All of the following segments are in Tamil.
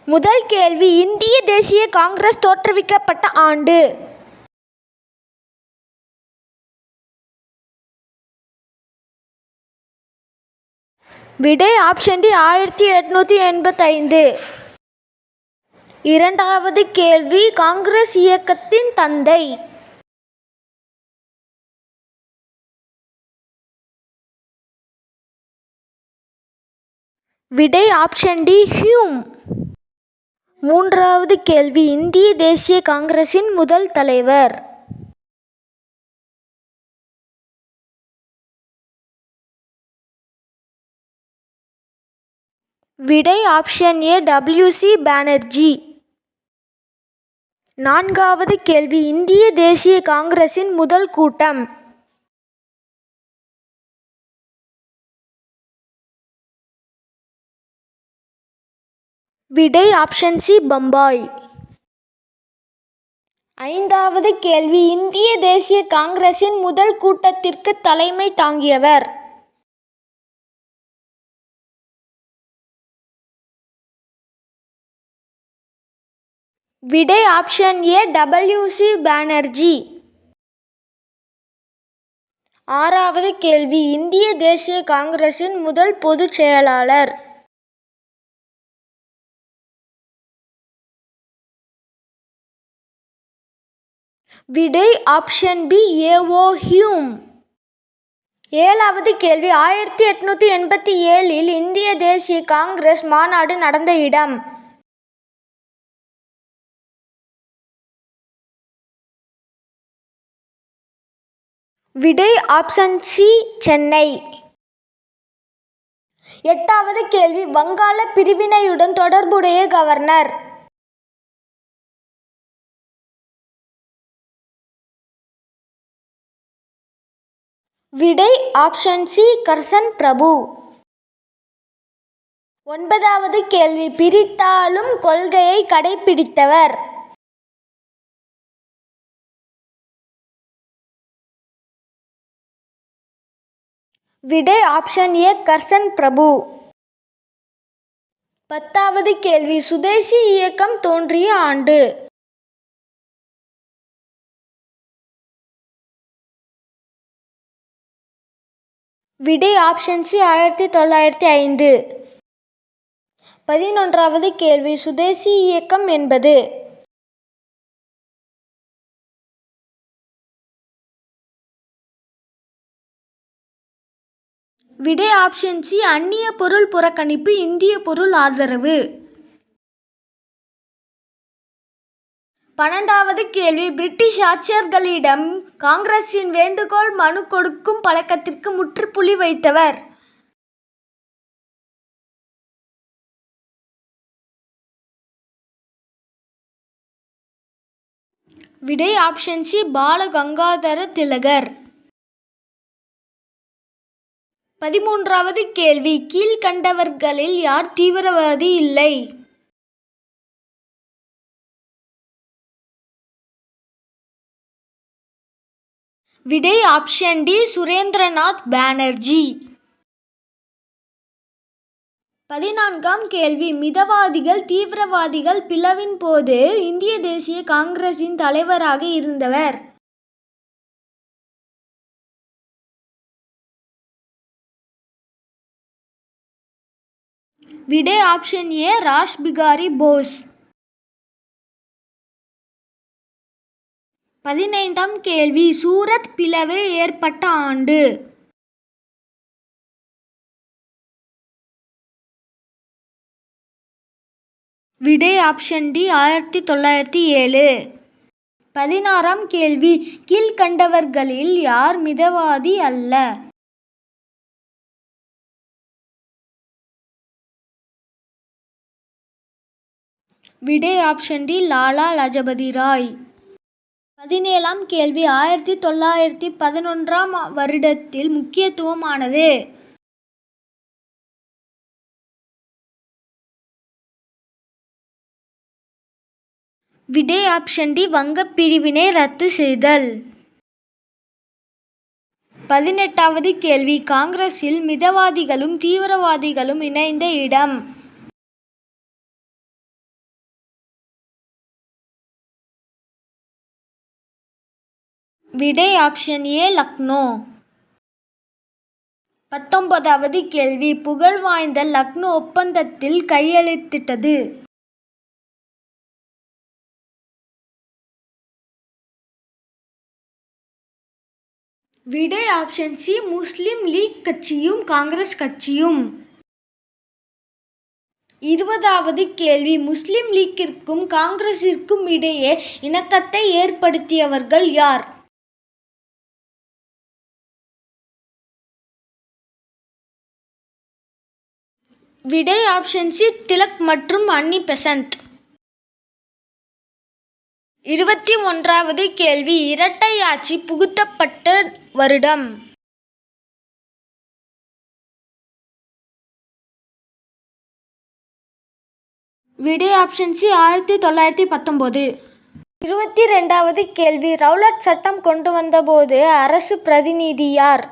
முதல் கேள்வி: இந்திய தேசிய காங்கிரஸ் தோற்றுவிக்கப்பட்ட ஆண்டு. விடை ஆப்ஷன் டி 1885. இரண்டாவது கேள்வி: காங்கிரஸ் இயக்கத்தின் தந்தை. விடை ஆப்ஷன் டி ஹியூம். மூன்றாவது கேள்வி: இந்திய தேசிய காங்கிரசின் முதல் தலைவர். விடை ஆப்ஷன் ஏ டபிள்யூ.சி. பானர்ஜி. நான்காவது கேள்வி: இந்திய தேசிய காங்கிரசின் முதல் கூட்டம். விடை ஆப்ஷன் சி பம்பாய். ஐந்தாவது கேள்வி: இந்திய தேசிய காங்கிரசின் முதல் கூட்டத்திற்கு தலைமை தாங்கியவர். விடை ஆப்ஷன் ஏ டபிள்யூ.சி. பானர்ஜி. ஆறாவது கேள்வி: இந்திய தேசிய காங்கிரசின் முதல் பொதுச் செயலாளர். விடை ஆப்ஷன் பி ஏ.ஓ. ஹியூம். ஏழாவது கேள்வி: 1887 இந்திய தேசிய காங்கிரஸ் மாநாடு நடந்த இடம். விடை ஆப்ஷன் சி சென்னை. எட்டாவது கேள்வி: வங்காள பிரிவினையுடன் தொடர்புடைய கவர்னர். விடை ஆப்ஷன் சி கர்சன் பிரபு. ஒன்பதாவது கேள்வி: பிரித்தாளும் கொள்கையை கடைப்பிடித்தவர். விடை ஆப்ஷன் ஏ கர்சன் பிரபு. பத்தாவது கேள்வி: சுதேசி இயக்கம் தோன்றிய ஆண்டு. விடை ஆப்ஷன் சி 1905. 11வது கேள்வி: சுதேசி இயக்கம் என்பது. விடை ஆப்ஷன் சி அந்நிய பொருள் புறக்கணிப்பு, இந்திய பொருள் ஆதரவு. 12வது கேள்வி: பிரிட்டிஷ் ஆட்சியாளர்களிடம் காங்கிரசின் வேண்டுகோள் மனு கொடுக்கும் பழக்கத்திற்கு முற்றுப்புள்ளி வைத்தவர். விடை ஆப்ஷன் சி பால கங்காதர திலகர். 13வது கேள்வி: கீழ்க்கண்டவர்களில் யார் தீவிரவாதி இல்லை? விடை ஆப்ஷன் டி சுரேந்திரநாத் பானர்ஜி. 14ஆம் கேள்வி: மிதவாதிகள் தீவிரவாதிகள் பிளவின் போது இந்திய தேசிய காங்கிரசின் தலைவராக இருந்தவர். விடை ஆப்ஷன் ஏ ராஸ் பிகாரி போஸ். 15ஆம் கேள்வி: சூரத் பிளவு ஏற்பட்ட ஆண்டு. விடை ஆப்ஷன் டி 1907. 16ஆம் கேள்வி: கீழ்க்கண்டவர்களில் யார் மிதவாதி அல்ல? விடை ஆப்ஷன் டி லாலா லஜபதி ராய். 17ஆம் கேள்வி: 1911ஆம் வருடத்தில் முக்கியத்துவமானது. விடை ஆப்ஷன் டி வங்கப் பிரிவினை ரத்து செய்தல். 18வது கேள்வி: காங்கிரஸில் மிதவாதிகளும் தீவிரவாதிகளும் இணைந்த இடம். விடை ஆப்ஷன் ஏ லக்னோ. 19வது கேள்வி புகழ் வாய்ந்த லக்னோ ஒப்பந்தத்தில் கையெழுத்திட்டது. விடை ஆப்ஷன் சி முஸ்லிம் லீக் கட்சியும் காங்கிரஸ் கட்சியும். 20வது கேள்வி முஸ்லிம் லீக்கிற்கும் காங்கிரசிற்கும் இடையே இணக்கத்தை ஏற்படுத்தியவர்கள் யார்? விடை ஆப்ஷன் சி திலக் மற்றும் அன்னி பெசன்ட். 21வது கேள்வி இரட்டை ஆட்சி புகுத்தப்பட்ட வருடம். விடை ஆப்ஷன் சி 1919. 22வது கேள்வி ரவுலட் சட்டம் கொண்டு வந்தபோது அரசு பிரதிநிதி யார்?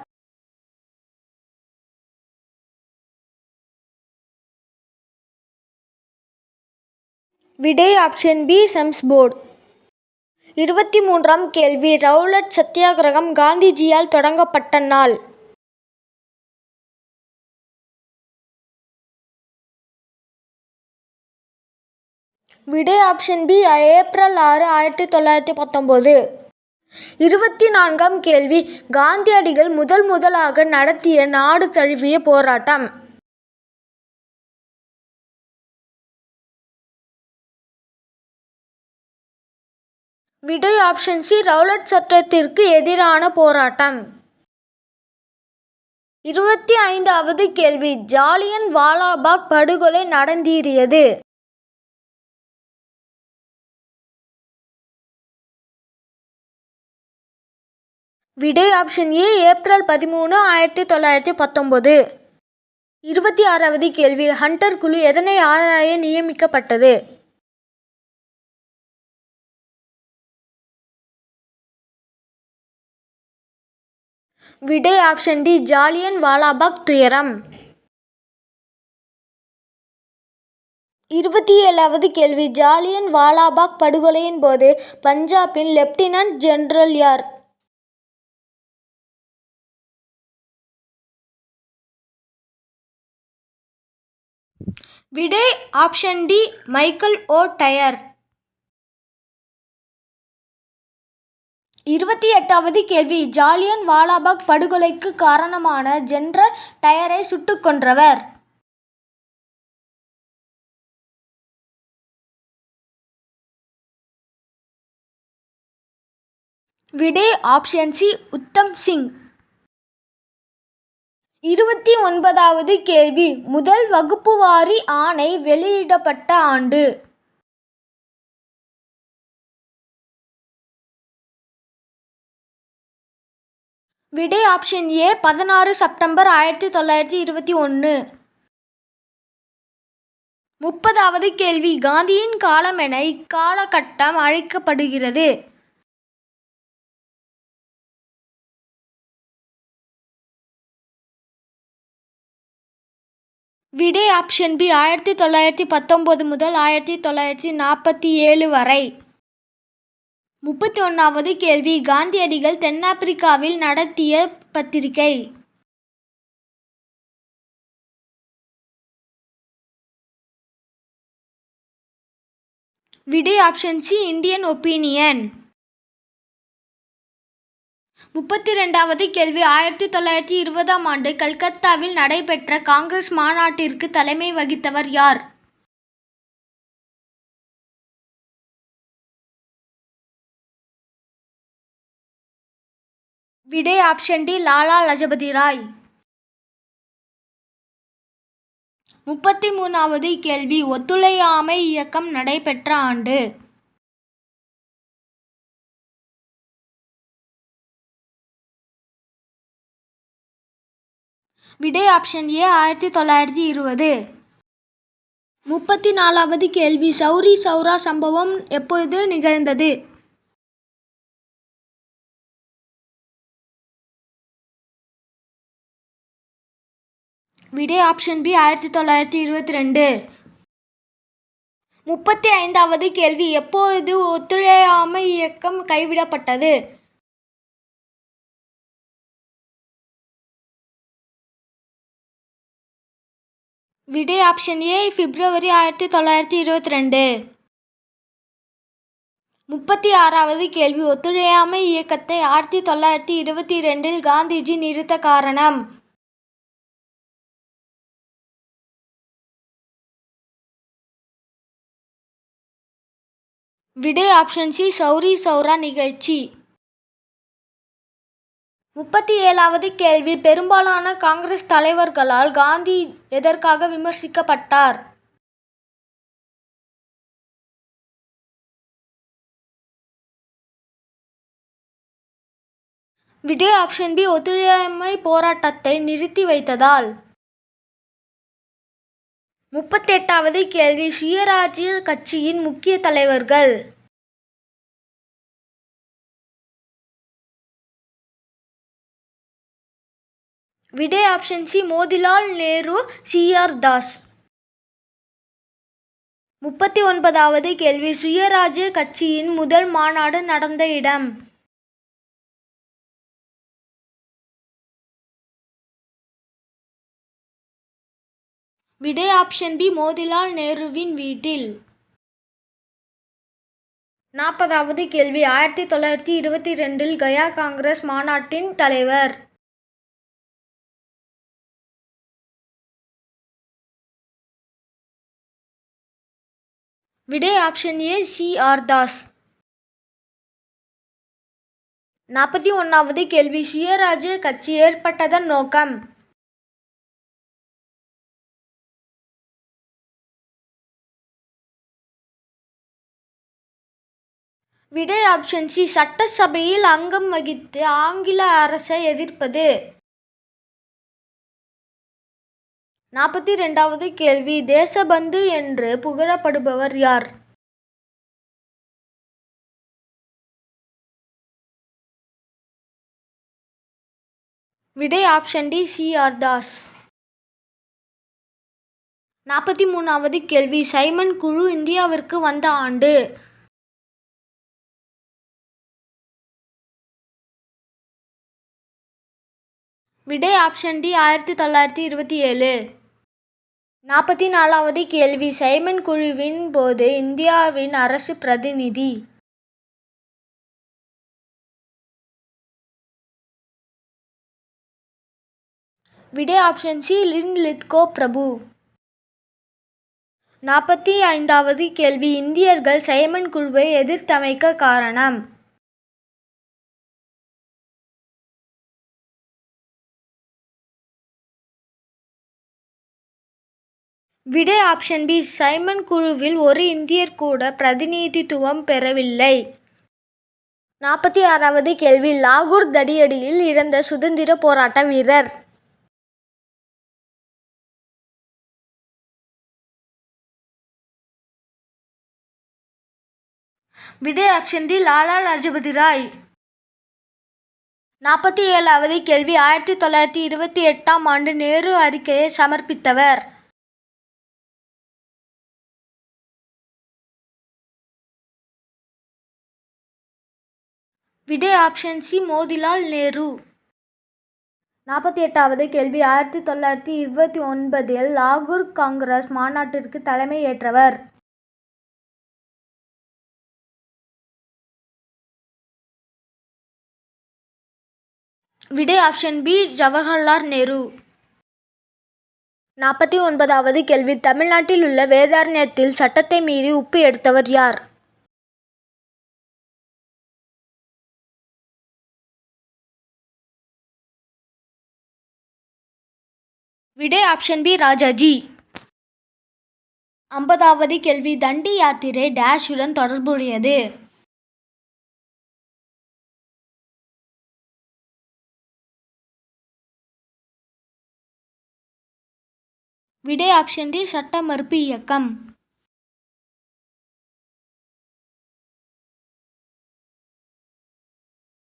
விடை ஆப்ஷன் பி செம்ஸ்போர்டு. 23ஆம் கேள்வி ரவுலட் சத்தியாகிரகம் காந்திஜியால் தொடங்கப்பட்ட நாள். விடை ஆப்ஷன் பி ஏப்ரல் 6, 1919. 24ஆம் கேள்வி காந்தியடிகள் முதலாக நடத்திய நாடு தழுவிய போராட்டம். விடை ஆப்ஷன் சி ரவுலட் சட்டத்திற்கு எதிரான போராட்டம். 25வது கேள்வி ஜாலியன் வாலாபாக் படுகொலை நடந்தேறியது. விடை ஆப்ஷன் ஏ ஏப்ரல் 13, 1919. 26வது கேள்வி ஹண்டர் குழு எதனை ஆராய நியமிக்கப்பட்டது? விடை ஆப்ஷன் டி ஜாலியன் வாலாபாக் துயரம். 27வது கேள்வி ஜாலியன் வாலாபாக் படுகொலையின் போது பஞ்சாபின் லெப்டினன்ட் ஜெனரல் யார்? விடை ஆப்ஷன் டி மைக்கேல் ஓ டயர். 28வது கேள்வி ஜாலியன் வாலாபாக் படுகொலைக்கு காரணமான ஜெனரல் டயரை சுட்டுக் கொன்றவர்? விடை ஆப்ஷன் சி உத்தம் சிங். 29வது கேள்வி முதல் வகுப்புவாரி ஆணை வெளியிடப்பட்ட ஆண்டு. விடை ஆப்ஷன் ஏ 16 செப்டம்பர் 1921. 30வது கேள்வி காந்தியின் காலம் என இக்காலகட்டம் அழைக்கப்படுகிறது. விடை ஆப்ஷன் பி 1919 முதல் 1947 வரை. 31வது கேள்வி காந்தியடிகள் தென்னாப்பிரிக்காவில் நடத்திய பத்திரிகை. விடை ஆப்ஷன் சி இந்தியன் ஒப்பீனியன். 32வது கேள்வி 1920ஆம் ஆண்டு கல்கத்தாவில் நடைபெற்ற காங்கிரஸ் மாநாட்டிற்கு தலைமை வகித்தவர் யார்? விடை ஆப்ஷன் டி லாலா லஜபதி ராய். 33வது கேள்வி ஒத்துழையாமை இயக்கம் நடைபெற்ற ஆண்டு. விடை ஆப்ஷன் ஏ 1920. 34வது கேள்வி சௌரி சௌரா சம்பவம் எப்பொழுது நிகழ்ந்தது? விடை ஆப்ஷன் பி 1922. 35வது கேள்வி எப்பொழுது ஒத்துழையாமை இயக்கம் கைவிடப்பட்டது? விடை ஆப்ஷன் ஏ பிப்ரவரி 1922. 36வது கேள்வி ஒத்துழையாமை இயக்கத்தை 1922 காந்திஜி நிறுத்த காரணம்? விடை ஆப்ஷன் சி சௌரி சௌரா நிகழ்ச்சி. 37வது கேள்வி பெரும்பாலான காங்கிரஸ் தலைவர்களால் காந்தி எதற்காக விமர்சிக்கப்பட்டார்? விடை ஆப்ஷன் பி ஒத்துழையாமை போராட்டத்தை நிறுத்தி வைத்ததால். 38வது கேள்வி சுயராஜ்ய கட்சியின் முக்கிய தலைவர்கள். விடை ஆப்ஷன் சி மோதிலால் நேரு, சி.ஆர். தாஸ். 39வது கேள்வி சுயராஜ்ய கட்சியின் முதல் மாநாடு நடந்த இடம். விடை ஆப்ஷன் பி மோதிலால் நேருவின் வீட்டில். 40வது கேள்வி 1922 கயா காங்கிரஸ் மாநாட்டின் தலைவர். விடை ஆப்ஷன் ஏ சி.ஆர். தாஸ். 41வது கேள்வி சுயராஜ்ய கட்சி ஏற்பட்டதன் நோக்கம். விடை ஆப்ஷன் சி சட்டசபையில் அங்கம் வகித்து ஆங்கில அரசை எதிர்ப்பது. 42வது கேள்வி தேசபந்து என்று புகழப்படுபவர் யார்? விடை ஆப்ஷன் டி சி.ஆர். தாஸ். 43வது கேள்வி சைமன் குழு இந்தியாவிற்கு வந்த ஆண்டு. விடை ஆப்ஷன் டி 1927. 44வது கேள்வி சைமன் குழுவின் போது இந்தியாவின் அரசு பிரதிநிதி. விடை ஆப்ஷன் சி லின்லித்கோ பிரபு. 45வது கேள்வி இந்தியர்கள் சைமன் குழுவை எதிர்த்தமைக்க காரணம். விடை ஆப்ஷன் பி சைமன் குழுவில் ஒரு இந்தியர் கூட பிரதிநிதித்துவம் பெறவில்லை. 46வது கேள்வி லாகூர் தடியடியில் இறந்த சுதந்திர போராட்ட வீரர். விடை ஆப்ஷன் டி லாலா லஜபதி ராய். 47வது கேள்வி 1928ஆம் ஆண்டு நேரு அறிக்கையை சமர்ப்பித்தவர். விடை ஆப்ஷன் சி மோதிலால் நேரு. 48வது கேள்வி 1929 லாகூர் காங்கிரஸ் மாநாட்டிற்கு தலைமை ஏற்றவர். விடை ஆப்ஷன் பி ஜவஹர்லால் நேரு. 49வது கேள்வி தமிழ்நாட்டில் உள்ள வேதாரண்யத்தில் சட்டத்தை மீறி உப்பு எடுத்தவர் யார்? விடை ஆப்ஷன் பி ராஜாஜி. 50வது கேள்வி தண்டி யாத்திரை டேஷுடன் தொடர்புடையது. விடை ஆப்ஷன் டி சட்ட மறுப்பு இயக்கம்.